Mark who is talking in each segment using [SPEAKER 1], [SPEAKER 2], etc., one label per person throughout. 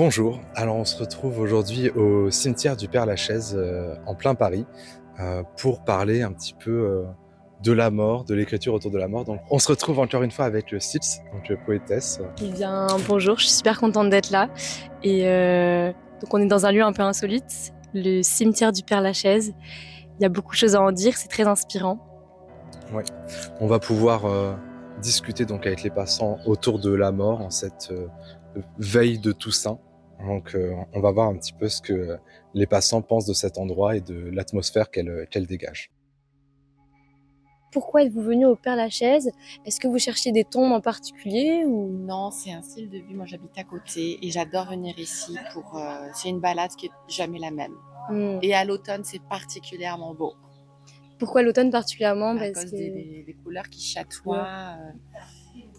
[SPEAKER 1] Bonjour, alors on se retrouve aujourd'hui au cimetière du Père-Lachaise en plein Paris pour parler un petit peu de la mort, de l'écriture autour de la mort. Donc on se retrouve encore une fois avec le Sils, donc poétesse.
[SPEAKER 2] Eh bien, bonjour, je suis super contente d'être là. Et donc, on est dans un lieu un peu insolite, le cimetière du Père-Lachaise. Il y a beaucoup de choses à en dire, c'est très inspirant.
[SPEAKER 1] Ouais. On va pouvoir discuter donc avec les passants autour de la mort en cette veille de Toussaint. Donc on va voir un petit peu ce que les passants pensent de cet endroit et de l'atmosphère qu'elle dégage.
[SPEAKER 2] Pourquoi êtes-vous venu au Père-Lachaise? Est-ce que vous cherchiez des tombes en particulier ou...
[SPEAKER 3] Non, c'est un style de vie. Moi, j'habite à côté et j'adore venir ici pour. C'est une balade qui est jamais la même. Et à l'automne, c'est particulièrement beau.
[SPEAKER 2] Pourquoi l'automne particulièrement?
[SPEAKER 3] À cause des couleurs qui chatoient,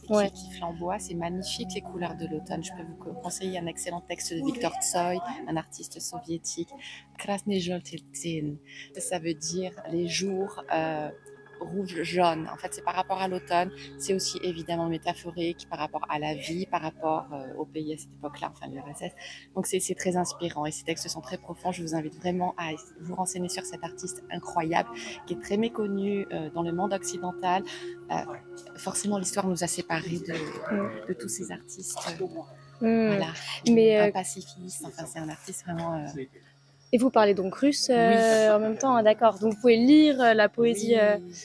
[SPEAKER 3] qui flamboient. C'est magnifique les couleurs de l'automne. Je peux vous conseiller un excellent texte de Viktor Tsoi, un artiste soviétique. Krasny Zoltyn. Ça veut dire les jours rouge-jaune. En fait, c'est par rapport à l'automne. C'est aussi évidemment métaphorique par rapport à la vie, par rapport au pays à cette époque-là, enfin l'URSS. Donc c'est très inspirant et ces textes sont très profonds. Je vous invite vraiment à vous renseigner sur cet artiste incroyable qui est très méconnu dans le monde occidental. Forcément, l'histoire nous a séparés de tous ces artistes. Voilà. Mais un pacifiste. Enfin, c'est un artiste vraiment.
[SPEAKER 2] Et vous parlez donc russe
[SPEAKER 3] Oui.
[SPEAKER 2] en même temps, hein, d'accord. Donc vous pouvez lire la poésie.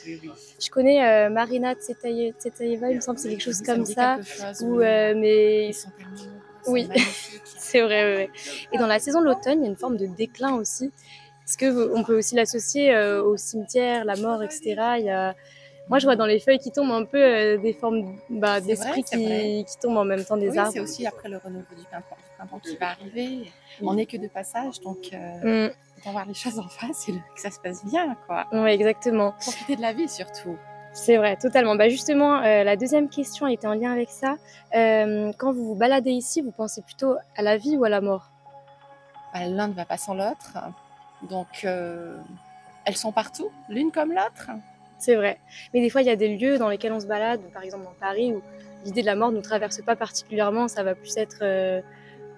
[SPEAKER 3] Oui.
[SPEAKER 2] Je connais Marina Tsvetaeva, il me semble que c'est quelque chose comme ça. Mais
[SPEAKER 3] ils sont tellement
[SPEAKER 2] oui, c'est vrai, ouais. Et dans la saison de l'automne, il y a une forme de déclin aussi. Est-ce qu'on peut aussi l'associer au cimetière, la mort, etc. Moi, je vois dans les feuilles qui tombent un peu des formes d'esprits qui tombent en même temps des arbres.
[SPEAKER 3] C'est aussi après le renouveau du printemps qui va arriver. On n'est que de passage, donc autant voir les choses en face et que ça se passe bien, quoi.
[SPEAKER 2] Oui, exactement.
[SPEAKER 3] Profiter de la vie, surtout.
[SPEAKER 2] C'est vrai, totalement. Justement, la deuxième question était en lien avec ça. Quand vous vous baladez ici, vous pensez plutôt à la vie ou à la mort?
[SPEAKER 3] L'un ne va pas sans l'autre. Donc, elles sont partout, l'une comme l'autre.
[SPEAKER 2] C'est vrai. Mais des fois, il y a des lieux dans lesquels on se balade, par exemple dans Paris, où l'idée de la mort ne nous traverse pas particulièrement. Ça va plus être...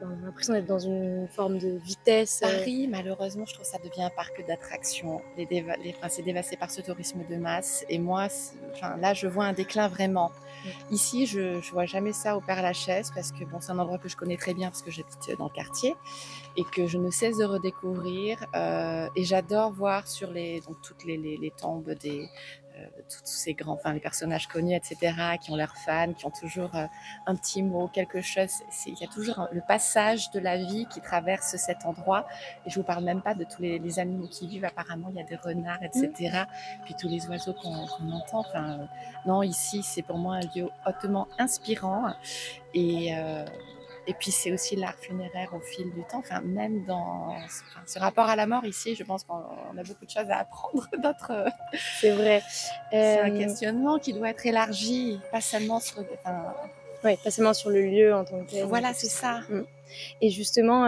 [SPEAKER 2] on a l'impression d'être dans une forme de vitesse.
[SPEAKER 3] Paris, malheureusement, je trouve que ça devient un parc d'attractions. C'est dévasté par ce tourisme de masse. Et moi, là, je vois un déclin vraiment. Ici, je ne vois jamais ça au Père-Lachaise parce que c'est un endroit que je connais très bien parce que j'habite dans le quartier et que je ne cesse de redécouvrir. Et j'adore voir sur toutes les tombes tous ces grands, les personnages connus, etc., qui ont leurs fans, qui ont toujours un petit mot, quelque chose. Il y a toujours le passage de la vie qui traverse cet endroit. Et je ne vous parle même pas de tous les animaux qui vivent. Apparemment, il y a des renards, etc. Puis tous les oiseaux qu'on entend. Non, ici, c'est pour moi un lieu hautement inspirant. Et puis, c'est aussi l'art funéraire au fil du temps. Même dans ce rapport à la mort, ici, je pense qu'on a beaucoup de choses à apprendre d'autres.
[SPEAKER 2] C'est vrai.
[SPEAKER 3] C'est un questionnement qui doit être élargi, pas seulement sur...
[SPEAKER 2] pas seulement sur le lieu en tant que tel.
[SPEAKER 3] Voilà, c'est ça.
[SPEAKER 2] Et justement,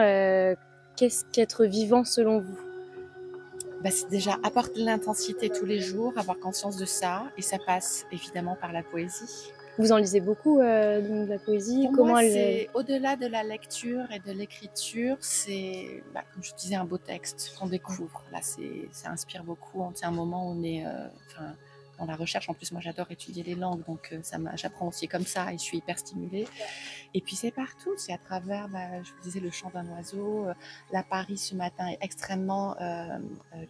[SPEAKER 2] qu'est-ce qu'être vivant selon vous?
[SPEAKER 3] C'est déjà apporter de l'intensité tous les jours, avoir conscience de ça. Et ça passe évidemment par la poésie.
[SPEAKER 2] Vous en lisez beaucoup de la poésie?
[SPEAKER 3] Pour moi, c'est au-delà de la lecture et de l'écriture, c'est, comme je disais, un beau texte qu'on découvre. Là, ça inspire beaucoup. C'est un moment où on est dans la recherche. En plus, moi, j'adore étudier les langues, donc j'apprends aussi comme ça et je suis hyper stimulée. Et puis, c'est partout. C'est à travers, je vous disais, le chant d'un oiseau. La Paris, ce matin, est extrêmement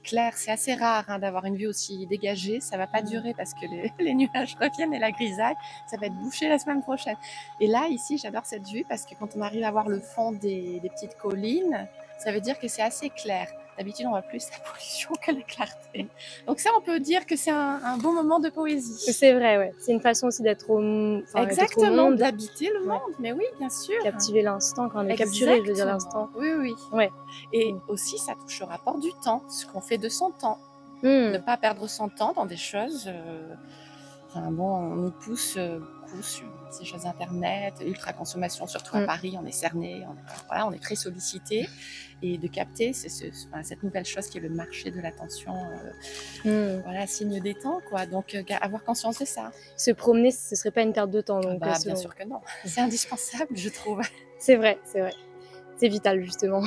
[SPEAKER 3] claire. C'est assez rare d'avoir une vue aussi dégagée. Ça ne va pas durer parce que les nuages reviennent et la grisaille. Ça va être bouché la semaine prochaine. Et là, ici, j'adore cette vue parce que quand on arrive à voir le fond des petites collines, ça veut dire que c'est assez clair. D'habitude, on voit plus la pollution que la clarté. Donc ça, on peut dire que c'est un beau moment de poésie.
[SPEAKER 2] C'est vrai, ouais. C'est une façon aussi d'être au
[SPEAKER 3] monde. D'habiter le monde. Mais oui, bien sûr.
[SPEAKER 2] Captiver l'instant, quand on est capturé, je veux dire l'instant.
[SPEAKER 3] Oui. Ouais. Et aussi, ça touche au rapport du temps, ce qu'on fait de son temps. Ne pas perdre son temps dans des choses... on nous pousse beaucoup sur ces choses internet, ultra consommation, surtout à Paris, on est cerné, on est très sollicité, et de capter cette nouvelle chose qui est le marché de l'attention, signe des temps, quoi. Donc avoir conscience de ça.
[SPEAKER 2] Se promener, ce serait pas une perte de temps, donc
[SPEAKER 3] bien sûr que non, c'est indispensable, je trouve.
[SPEAKER 2] C'est vrai, c'est vrai. C'est vital, justement.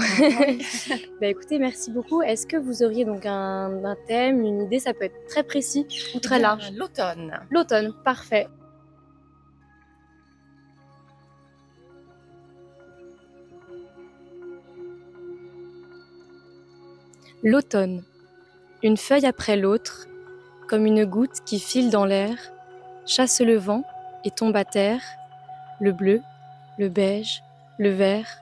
[SPEAKER 2] Bah, écoutez, merci beaucoup. Est-ce que vous auriez donc un thème, une idée? Ça peut être très précis ou très large.
[SPEAKER 3] L'automne.
[SPEAKER 2] L'automne, parfait. L'automne, une feuille après l'autre, comme une goutte qui file dans l'air, chasse le vent et tombe à terre, le bleu, le beige, le vert.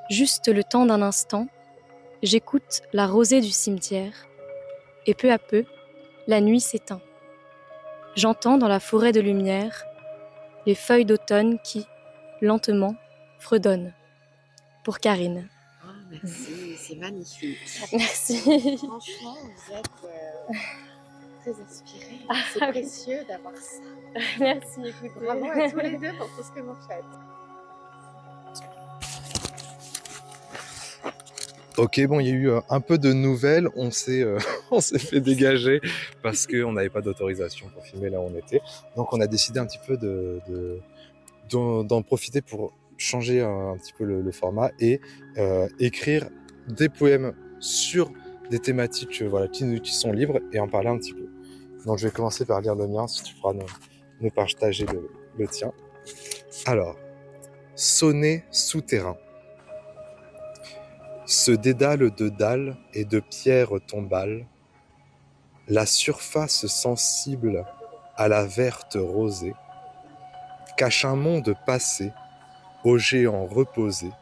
[SPEAKER 2] Juste le temps d'un instant, j'écoute la rosée du cimetière, et peu à peu, la nuit s'éteint. J'entends dans la forêt de lumière les feuilles d'automne qui, lentement, fredonnent. Pour Karine.
[SPEAKER 3] Oh, merci, c'est magnifique.
[SPEAKER 2] Merci.
[SPEAKER 3] Franchement, vous êtes très inspirés. C'est précieux d'avoir ça.
[SPEAKER 2] Merci, écoutez.
[SPEAKER 3] Bravo à tous les deux pour tout ce que vous faites.
[SPEAKER 1] Ok, bon, il y a eu un peu de nouvelles. On s'est on s'est fait dégager parce qu'on n'avait pas d'autorisation pour filmer là où on était. Donc, on a décidé un petit peu d'en profiter pour changer un petit peu le format et écrire des poèmes sur des thématiques voilà, qui sont libres et en parler un petit peu. Donc, je vais commencer par lire le mien, si tu feras nous partager le tien. Alors, sonnet souterrain. Ce dédale de dalles et de pierres tombales, la surface sensible à la verte rosée, cache un monde passé aux géants reposés,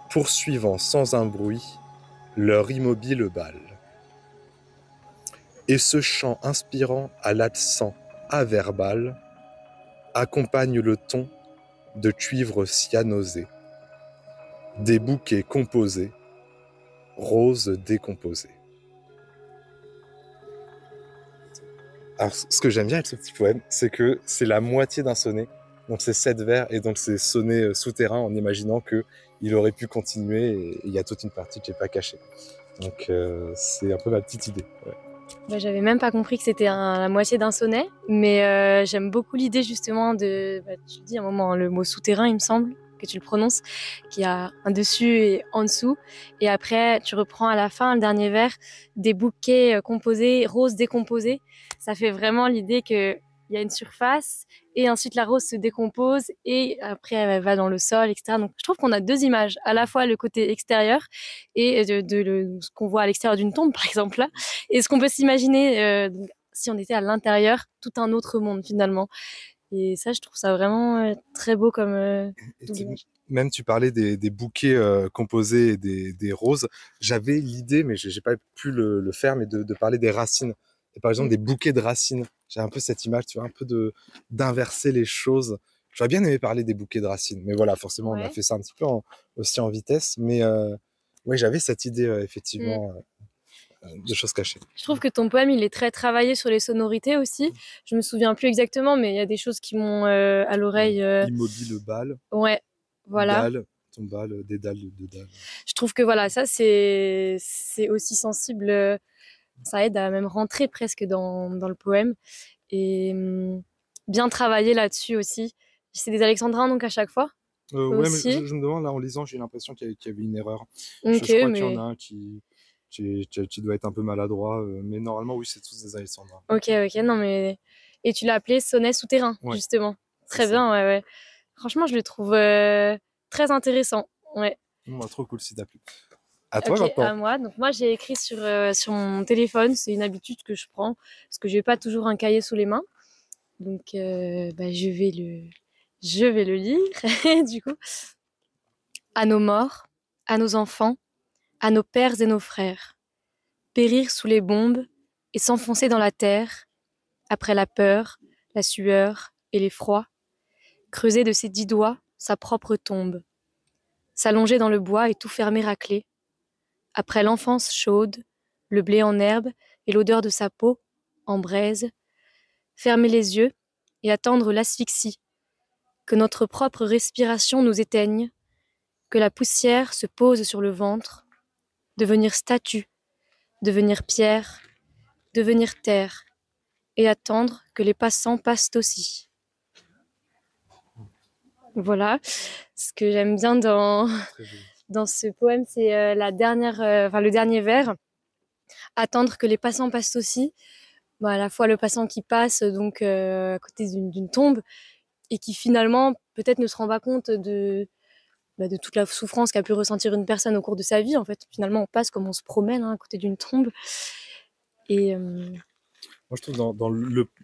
[SPEAKER 1] poursuivant sans un bruit leur immobile balle. Et ce chant inspirant à l'accent averbal accompagne le ton de cuivre cyanosé, des bouquets composés, roses décomposées. Alors, ce que j'aime bien avec ce petit poème, c'est que c'est la moitié d'un sonnet. Donc, c'est 7 vers et donc c'est sonnet souterrain en imaginant qu'il aurait pu continuer et il y a toute une partie qui n'est pas cachée. Donc, c'est un peu ma petite idée. Ouais.
[SPEAKER 2] Bah, j'avais même pas compris que c'était la moitié d'un sonnet, mais j'aime beaucoup l'idée justement de, tu dis un moment le mot souterrain, il me semble que tu le prononces, qu'il y a un dessus et en dessous, et après tu reprends à la fin le dernier vers, des bouquets composés, roses décomposées. Ça fait vraiment l'idée que il y a une surface et ensuite la rose se décompose et après elle va dans le sol, etc. Donc je trouve qu'on a deux images, à la fois le côté extérieur et ce qu'on voit à l'extérieur d'une tombe par exemple là, et ce qu'on peut s'imaginer si on était à l'intérieur, tout un autre monde finalement. Et ça, je trouve ça vraiment très beau comme image.
[SPEAKER 1] Même tu parlais des bouquets composés et des roses. J'avais l'idée, mais j'ai pas pu le faire, mais de parler des racines. Et par exemple, des bouquets de racines. J'ai un peu cette image, tu vois, un peu d'inverser les choses. J'aurais bien aimé parler des bouquets de racines. Mais voilà, forcément, on a fait ça un petit peu aussi en vitesse. Mais ouais, j'avais cette idée, effectivement. De choses cachées.
[SPEAKER 2] Je trouve que ton poème, il est très travaillé sur les sonorités aussi. Je me souviens plus exactement, mais il y a des choses qui m'ont à l'oreille.
[SPEAKER 1] Immobile balle.
[SPEAKER 2] Ouais, voilà.
[SPEAKER 1] Dalle, ton balle, des dalles de dalles.
[SPEAKER 2] Je trouve que voilà, ça c'est aussi sensible. Ça aide à même rentrer presque dans le poème et bien travailler là-dessus aussi. C'est des alexandrins donc à chaque fois.
[SPEAKER 1] Ouais, mais je me demande là en lisant, j'ai l'impression qu'il y avait une erreur.
[SPEAKER 2] Okay,
[SPEAKER 1] je crois qu'il y en a un qui doit être un peu maladroit, mais normalement, oui, c'est tous des alexandrins.
[SPEAKER 2] Ok, non, mais. Et tu l'as appelé sonnet souterrain, justement. Très bien, ouais. Franchement, je le trouve très intéressant. Ouais.
[SPEAKER 1] Trop cool si t'as plu. À toi,
[SPEAKER 2] maintenant. À moi. Donc, moi, j'ai écrit sur mon téléphone. C'est une habitude que je prends parce que je n'ai pas toujours un cahier sous les mains. Donc, je vais le lire, du coup. À nos morts, à nos enfants, à nos pères et nos frères, périr sous les bombes et s'enfoncer dans la terre, après la peur, la sueur et l'effroi, creuser de ses 10 doigts sa propre tombe, s'allonger dans le bois et tout fermer à clé, après l'enfance chaude, le blé en herbe et l'odeur de sa peau, en braise, fermer les yeux et attendre l'asphyxie, que notre propre respiration nous éteigne, que la poussière se pose sur le ventre, devenir statue, devenir pierre, devenir terre, et attendre que les passants passent aussi. Voilà. Ce que j'aime bien dans,
[SPEAKER 1] Très joli.
[SPEAKER 2] dans ce poème, c'est le dernier vers. Attendre que les passants passent aussi. Bah, à la fois le passant qui passe donc à côté d'une tombe et qui finalement peut-être ne se rend pas compte de toute la souffrance qu'a pu ressentir une personne au cours de sa vie. En fait, finalement, on passe comme on se promène à côté d'une tombe. Et
[SPEAKER 1] Moi, je trouve dans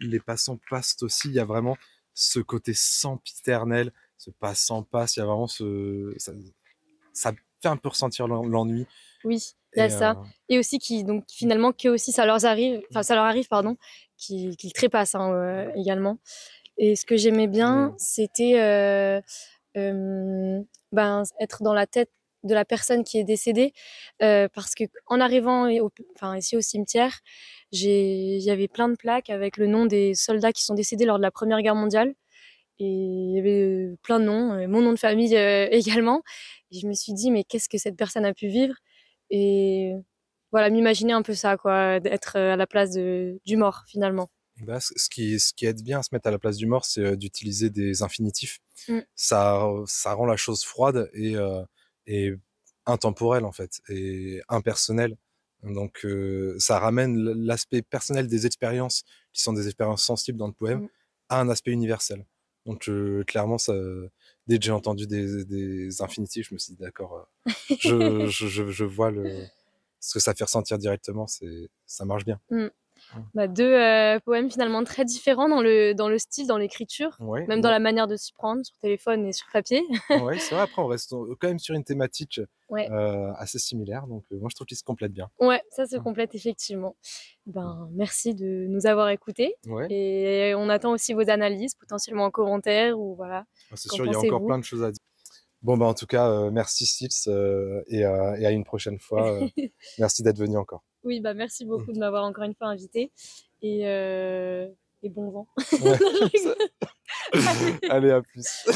[SPEAKER 1] les passants passent aussi, il y a vraiment ce côté sempiternel, ce passant passe, il y a vraiment ça fait un peu ressentir l'ennui.
[SPEAKER 2] oui, il y a
[SPEAKER 1] Et
[SPEAKER 2] ça. Et aussi donc finalement que aussi ça leur arrive, pardon, qu'ils trépassent également. Et ce que j'aimais bien, c'était être dans la tête de la personne qui est décédée, parce que en arrivant ici au cimetière, il y avait plein de plaques avec le nom des soldats qui sont décédés lors de la Première Guerre mondiale. Et il y avait plein de noms, mon nom de famille également. Et je me suis dit, mais qu'est-ce que cette personne a pu vivre? Et voilà, m'imaginer un peu ça, quoi, d'être à la place du mort, finalement.
[SPEAKER 1] bah, ce qui aide bien à se mettre à la place du mort, c'est d'utiliser des infinitifs.
[SPEAKER 2] Mm.
[SPEAKER 1] Ça rend la chose froide et intemporelle en fait, et impersonnelle. Donc ça ramène l'aspect personnel des expériences, qui sont des expériences sensibles dans le poème,
[SPEAKER 2] Mm.
[SPEAKER 1] à un aspect universel. Donc clairement, dès que j'ai entendu des infinitifs, je me suis dit d'accord, je vois ce que ça fait ressentir directement, ça marche bien.
[SPEAKER 2] Mm.
[SPEAKER 1] Mm.
[SPEAKER 2] Bah, deux poèmes finalement très différents dans le style, dans l'écriture,
[SPEAKER 1] Ouais,
[SPEAKER 2] même dans la manière de s'y prendre, sur téléphone et sur papier.
[SPEAKER 1] ouais, c'est vrai. Après, on reste quand même sur une thématique
[SPEAKER 2] Ouais,
[SPEAKER 1] assez similaire, donc moi je trouve qu'ils se complètent bien.
[SPEAKER 2] ouais, ça se
[SPEAKER 1] Mm.
[SPEAKER 2] complète effectivement. Merci de nous avoir écoutés.
[SPEAKER 1] Ouais,
[SPEAKER 2] Et on attend aussi vos analyses, potentiellement en commentaire ou voilà.
[SPEAKER 1] c'est
[SPEAKER 2] Qu'en
[SPEAKER 1] sûr, il y a encore
[SPEAKER 2] pensez-vous?
[SPEAKER 1] plein de choses à dire. Bon, bah en tout cas, merci Sils, et à une prochaine fois. Merci d'être venu encore.
[SPEAKER 2] Oui, merci
[SPEAKER 1] Mm.
[SPEAKER 2] beaucoup de m'avoir encore une fois invité et, et bon vent.
[SPEAKER 1] Ouais.
[SPEAKER 2] Non, je rigole.
[SPEAKER 1] Allez, à plus.